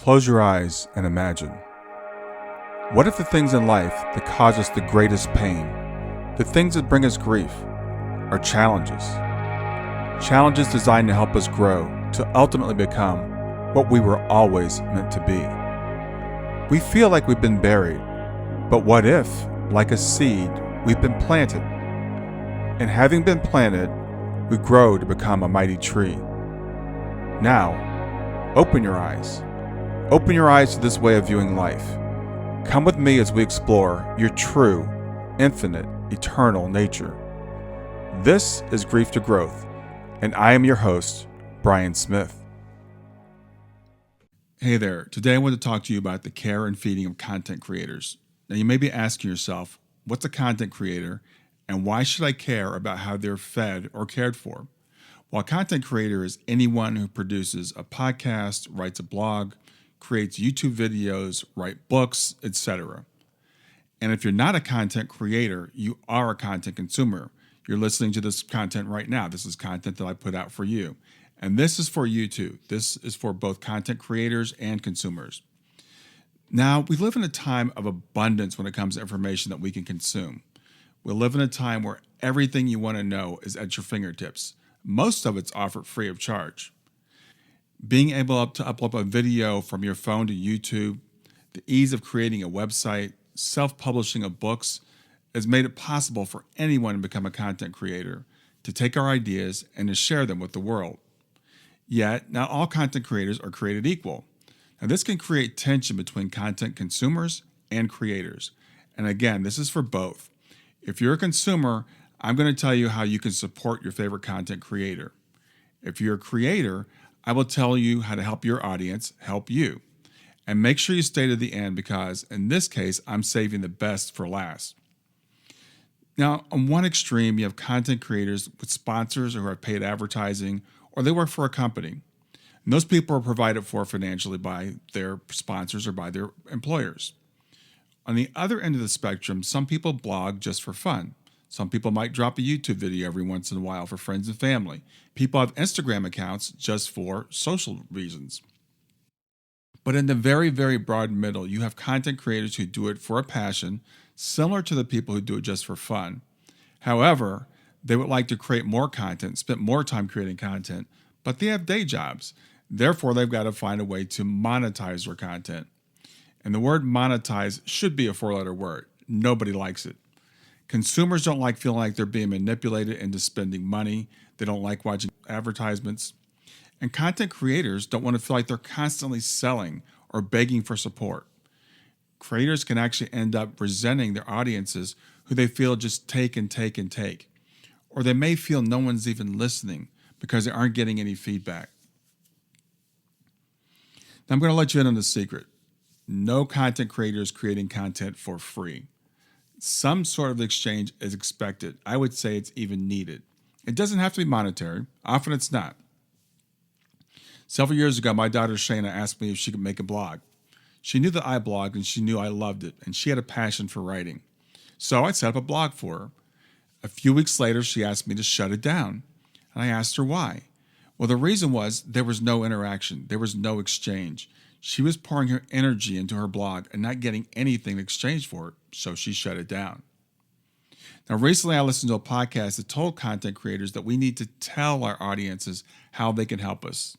Close your eyes and imagine. What if the things in life that cause us the greatest pain, the things that bring us grief, are challenges? Challenges designed to help us grow, to ultimately become what we were always meant to be. We feel like we've been buried, but what if, like a seed, we've been planted? And having been planted, we grow to become a mighty tree. Now, open your eyes. Open your eyes to this way of viewing life. Come with me as we explore your true, infinite, eternal nature. This is Grief to Growth, and I am your host, Brian Smith. Hey there. Today I want to talk to you about the care and feeding of content creators. Now you may be asking yourself, what's a content creator, and why should I care about how they're fed or cared for? Well, a content creator is anyone who produces a podcast, writes a blog, creates YouTube videos, writes books, etc. And if you're not a content creator, you are a content consumer. You're listening to this content right now. This is content that I put out for you. And this is for you too. This is for both content creators and consumers. Now, we live in a time of abundance when it comes to information that we can consume. We live in a time where everything you want to know is at your fingertips. Most of it's offered free of charge. Being able to upload a video from your phone to YouTube, the ease of creating a website, self-publishing of books has made it possible for anyone to become a content creator, to take our ideas and to share them with the world. Yet, not all content creators are created equal. Now, this can create tension between content consumers and creators. And again, this is for both. If you're a consumer, I'm going to tell you how you can support your favorite content creator. If you're a creator, I will tell you how to help your audience help you. And make sure you stay to the end because, in this case, I'm saving the best for last. Now, on one extreme, you have content creators with sponsors who have paid advertising, or they work for a company. And those people are provided for financially by their sponsors or by their employers. On the other end of the spectrum, some people blog just for fun. Some people might drop a YouTube video every once in a while for friends and family. People have Instagram accounts just for social reasons. But in the very, very broad middle, you have content creators who do it for a passion, similar to the people who do it just for fun. However, they would like to create more content, spend more time creating content, but they have day jobs. Therefore, they've got to find a way to monetize their content. And the word monetize should be a four-letter word. Nobody likes it. Consumers don't like feeling like they're being manipulated into spending money. They don't like watching advertisements. And content creators don't want to feel like they're constantly selling or begging for support. Creators can actually end up resenting their audiences who they feel just take and take and take. Or they may feel no one's even listening because they aren't getting any feedback. Now I'm going to let you in on the secret. No content creator is creating content for free. Some sort of exchange is expected. I would say it's even needed. It doesn't have to be monetary. Often it's not. Several years ago, my daughter Shayna asked me if she could make a blog. She knew that I blogged and she knew I loved it, and she had a passion for writing. So I set up a blog for her. A few weeks later, she asked me to shut it down, and I asked her why. Well, the reason was there was no interaction. There was no exchange. She was pouring her energy into her blog and not getting anything in exchange for it, so she shut it down. Now, recently I listened to a podcast that told content creators that we need to tell our audiences how they can help us.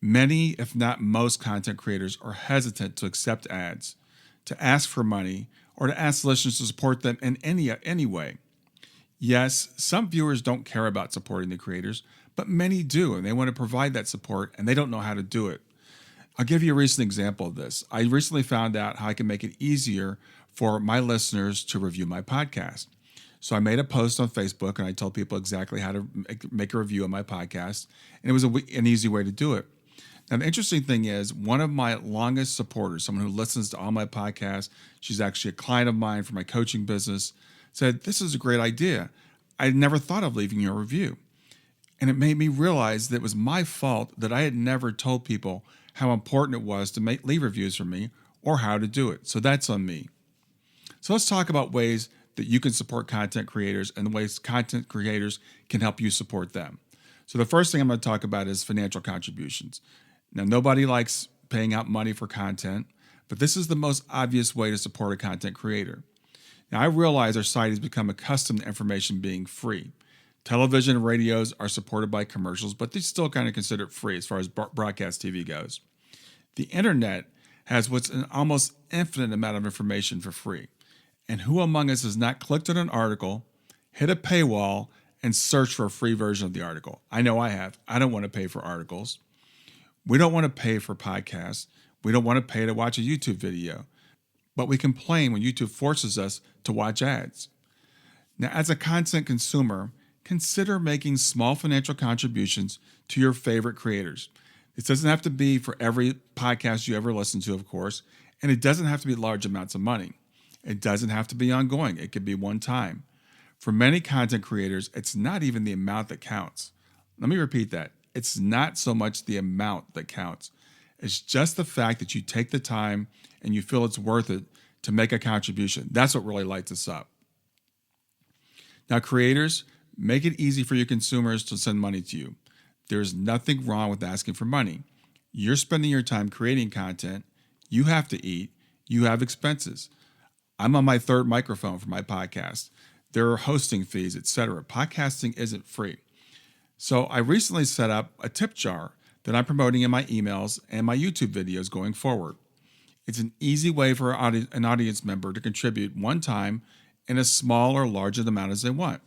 Many, if not most, content creators are hesitant to accept ads, to ask for money, or to ask listeners to support them in any way. Yes, some viewers don't care about supporting the creators, but many do, and they want to provide that support, and they don't know how to do it. I'll give you a recent example of this. I recently found out how I can make it easier for my listeners to review my podcast. So I made a post on Facebook and I told people exactly how to make a review of my podcast. And it was an easy way to do it. Now, the interesting thing is one of my longest supporters, someone who listens to all my podcasts, she's actually a client of mine for my coaching business, said, "This is a great idea. I never thought of leaving you a review." And it made me realize that it was my fault that I had never told people how important it was to leave reviews for me or how to do it. So that's on me. So let's talk about ways that you can support content creators and the ways content creators can help you support them. So the first thing I'm going to talk about is financial contributions. Now, nobody likes paying out money for content, but this is the most obvious way to support a content creator. Now, I realize our society has become accustomed to information being free. Television and radios are supported by commercials, but they're still kind of considered free as far as broadcast TV goes. The internet has what's an almost infinite amount of information for free. And who among us has not clicked on an article, hit a paywall, and searched for a free version of the article? I know I have. I don't want to pay for articles. We don't want to pay for podcasts. We don't want to pay to watch a YouTube video. But we complain when YouTube forces us to watch ads. Now, as a content consumer, consider making small financial contributions to your favorite creators. This doesn't have to be for every podcast you ever listen to, of course, and it doesn't have to be large amounts of money. It doesn't have to be ongoing. It could be one time. For many content creators, it's not even the amount that counts. Let me repeat that. It's not so much the amount that counts. It's just the fact that you take the time and you feel it's worth it to make a contribution. That's what really lights us up. Now, creators, make it easy for your consumers to send money to you. There's nothing wrong with asking for money. You're spending your time creating content. You have to eat. You have expenses. I'm on my third microphone for my podcast. There are hosting fees, etc. Podcasting isn't free. So I recently set up a tip jar that I'm promoting in my emails and my YouTube videos going forward. It's an easy way for an audience member to contribute one time in a small or large amount as they want.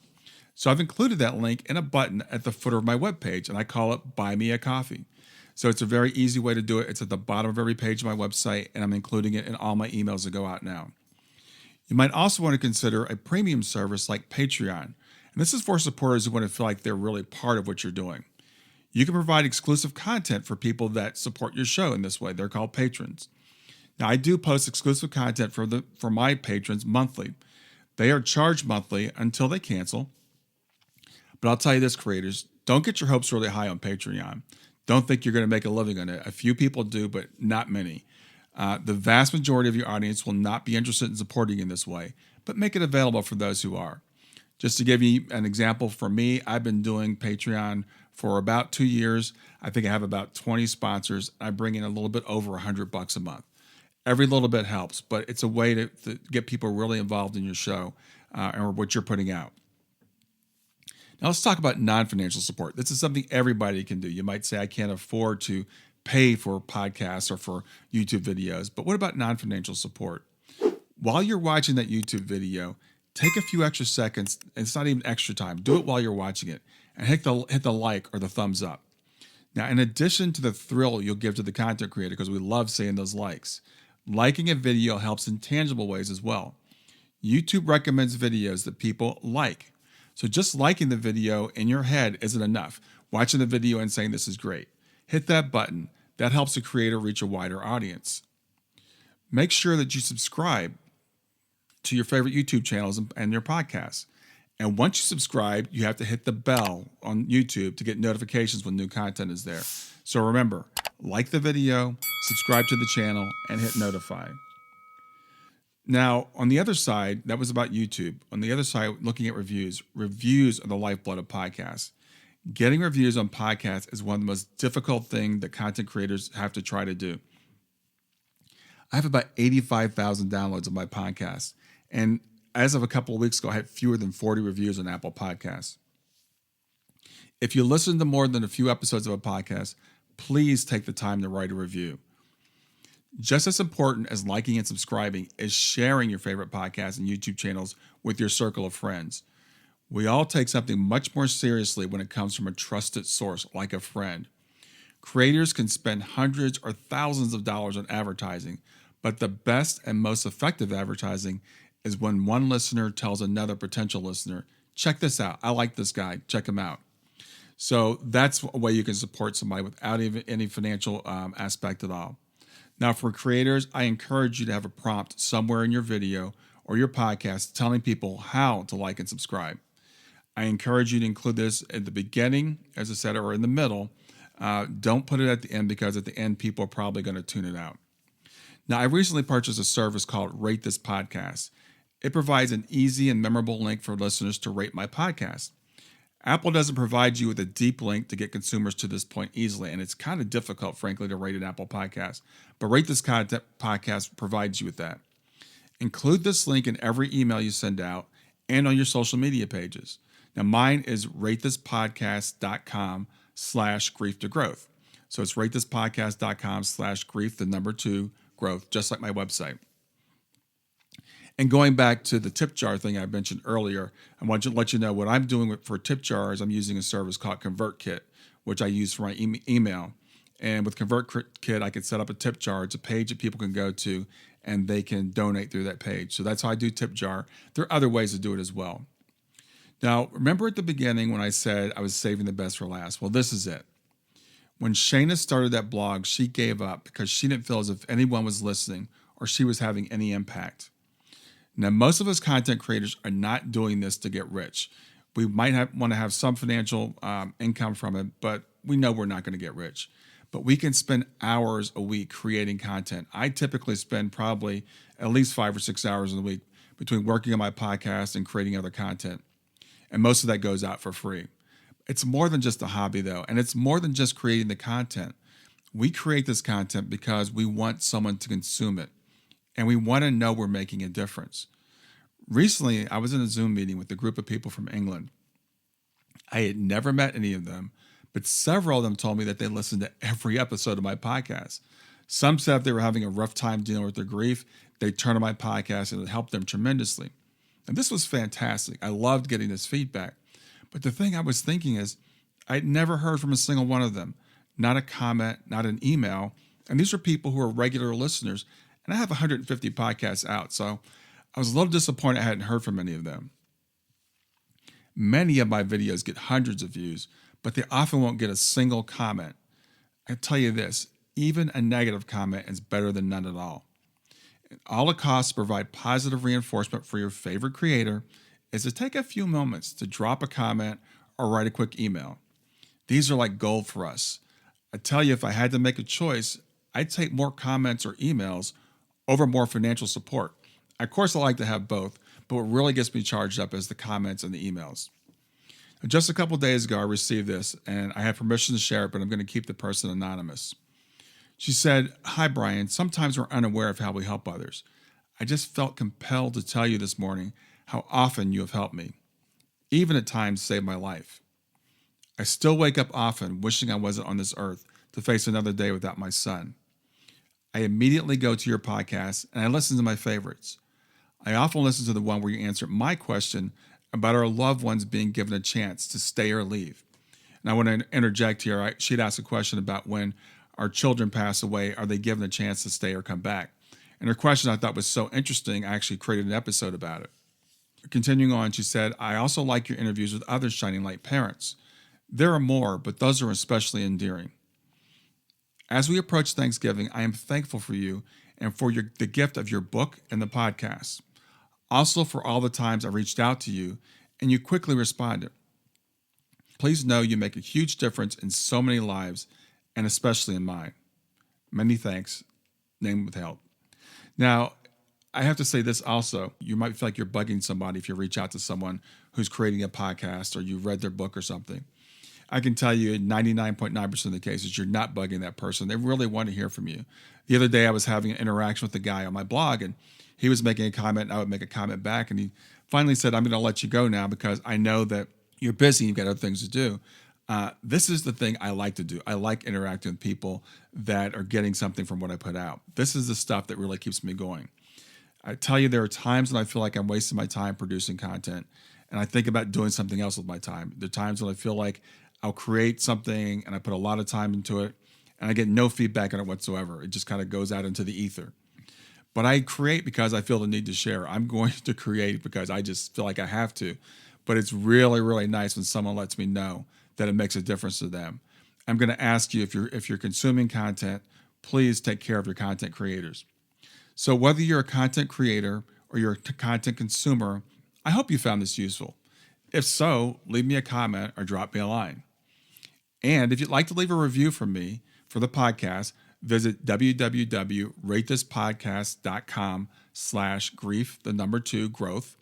So I've included that link in a button at the footer of my webpage, and I call it Buy Me a Coffee. So it's a very easy way to do it. It's at the bottom of every page of my website, and I'm including it in all my emails that go out now. You might also want to consider a premium service like Patreon. And this is for supporters who want to feel like they're really part of what you're doing. You can provide exclusive content for people that support your show in this way. They're called patrons. Now, I do post exclusive content for my patrons monthly. They are charged monthly until they cancel. But I'll tell you this, creators, don't get your hopes really high on Patreon. Don't think you're going to make a living on it. A few people do, but not many. The vast majority of your audience will not be interested in supporting you in this way, but make it available for those who are. Just to give you an example, for me, I've been doing Patreon for about 2 years. I think I have about 20 sponsors. I bring in a little bit over $100 a month. Every little bit helps, but it's a way to get people really involved in your show or what you're putting out. Now let's talk about non-financial support. This is something everybody can do. You might say, I can't afford to pay for podcasts or for YouTube videos, but what about non-financial support? While you're watching that YouTube video, take a few extra seconds, and it's not even extra time. Do it while you're watching it, and hit the like or the thumbs up. Now, in addition to the thrill you'll give to the content creator, because we love seeing those likes, liking a video helps in tangible ways as well. YouTube recommends videos that people like. So just liking the video in your head isn't enough. Watching the video and saying this is great. Hit that button. That helps the creator reach a wider audience. Make sure that you subscribe to your favorite YouTube channels and your podcasts. And once you subscribe, you have to hit the bell on YouTube to get notifications when new content is there. So remember, like the video, subscribe to the channel, and hit notify. Now, on the other side, that was about YouTube. On the other side, looking at reviews. Reviews are the lifeblood of podcasts. Getting reviews on podcasts is one of the most difficult things that content creators have to try to do. I have about 85,000 downloads of my podcast. And as of a couple of weeks ago, I had fewer than 40 reviews on Apple Podcasts. If you listen to more than a few episodes of a podcast, please take the time to write a review. Just as important as liking and subscribing is sharing your favorite podcasts and YouTube channels with your circle of friends. We all take something much more seriously when it comes from a trusted source like a friend. Creators can spend hundreds or thousands of dollars on advertising, but the best and most effective advertising is when one listener tells another potential listener, check this out. I like this guy. Check him out. So that's a way you can support somebody without even any financial aspect at all. Now, for creators, I encourage you to have a prompt somewhere in your video or your podcast telling people how to like and subscribe. I encourage you to include this at the beginning, as I said, or in the middle. Don't put it at the end, because at the end, people are probably going to tune it out. Now, I recently purchased a service called Rate This Podcast. It provides an easy and memorable link for listeners to rate my podcast. Apple doesn't provide you with a deep link to get consumers to this point easily, and it's kind of difficult, frankly, to rate an Apple podcast. But Rate This Content podcast provides you with that. Include this link in every email you send out and on your social media pages. Now, mine is ratethispodcast.com/grief to growth. So it's ratethispodcast.com/grief2growth, just like my website. And going back to the tip jar thing I mentioned earlier, I want to let you know what I'm doing for tip jars. I'm using a service called ConvertKit, which I use for my email. And with ConvertKit, I can set up a tip jar. It's a page that people can go to, and they can donate through that page. So that's how I do tip jar. There are other ways to do it as well. Now, remember at the beginning when I said I was saving the best for last? Well, this is it. When Shayna started that blog, she gave up because she didn't feel as if anyone was listening or she was having any impact. Now, most of us content creators are not doing this to get rich. We might want to have some financial income from it, but we know we're not going to get rich. But we can spend hours a week creating content. I typically spend probably at least 5 or 6 hours in the week between working on my podcast and creating other content. And most of that goes out for free. It's more than just a hobby, though, and it's more than just creating the content. We create this content because we want someone to consume it, and we want to know we're making a difference. Recently, I was in a Zoom meeting with a group of people from England. I had never met any of them, but several of them told me that they listened to every episode of my podcast. Some said if they were having a rough time dealing with their grief, they'd turn to my podcast and it helped them tremendously. And this was fantastic. I loved getting this feedback. But the thing I was thinking is, I'd never heard from a single one of them. Not a comment, not an email. And these are people who are regular listeners. And I have 150 podcasts out, so I was a little disappointed I hadn't heard from any of them. Many of my videos get hundreds of views, but they often won't get a single comment. I tell you this, even a negative comment is better than none at all. All it costs to provide positive reinforcement for your favorite creator is to take a few moments to drop a comment or write a quick email. These are like gold for us. I tell you, if I had to make a choice, I'd take more comments or emails over more financial support. Of course, I like to have both, but what really gets me charged up is the comments and the emails. Just a couple days ago, I received this, and I had permission to share it, but I'm going to keep the person anonymous. She said, "Hi, Brian. Sometimes we're unaware of how we help others. I just felt compelled to tell you this morning how often you have helped me, even at times saved my life. I still wake up often wishing I wasn't on this earth to face another day without my son. I immediately go to your podcast and I listen to my favorites. I often listen to the one where you answer my question about our loved ones being given a chance to stay or leave. And I want to interject here. She'd asked a question about when our children pass away, are they given a chance to stay or come back? And her question I thought was so interesting, I actually created an episode about it. Continuing on, she said, I also like your interviews with other Shining Light parents. There are more, but those are especially endearing. As we approach Thanksgiving, I am thankful for you and for the gift of your book and the podcast. Also for all the times I reached out to you and you quickly responded. Please know you make a huge difference in so many lives and especially in mine. Many thanks. Name withheld." Now, I have to say this also. You might feel like you're bugging somebody if you reach out to someone who's creating a podcast or you read their book or something. I can tell you in 99.9% of the cases, you're not bugging that person. They really want to hear from you. The other day, I was having an interaction with a guy on my blog, and he was making a comment, and I would make a comment back. And he finally said, I'm going to let you go now because I know that you're busy and you've got other things to do. This is the thing I like to do. I like interacting with people that are getting something from what I put out. This is the stuff that really keeps me going. I tell you, there are times when I feel like I'm wasting my time producing content, and I think about doing something else with my time. There are times when I feel like I'll create something and I put a lot of time into it, and I get no feedback on it whatsoever. It just kind of goes out into the ether. But I create because I feel the need to share. I'm going to create because I just feel like I have to. But it's really, really nice when someone lets me know that it makes a difference to them. I'm going to ask you, if you're consuming content, please take care of your content creators. So whether you're a content creator or you're a content consumer, I hope you found this useful. If so, leave me a comment or drop me a line. And if you'd like to leave a review from me for the podcast, visit www.ratethispodcast.com/grief2growth.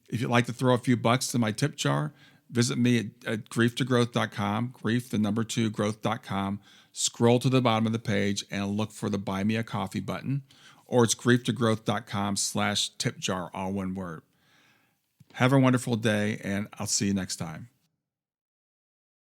If you'd like to throw a few bucks to my tip jar, Visit me at grief2growth.com, grief, the number 2, growth.com. Scroll to the bottom of the page and look for the Buy Me a Coffee button, or it's grief2growth.com/tipjar, all one word. Have a wonderful day, and I'll see you next time.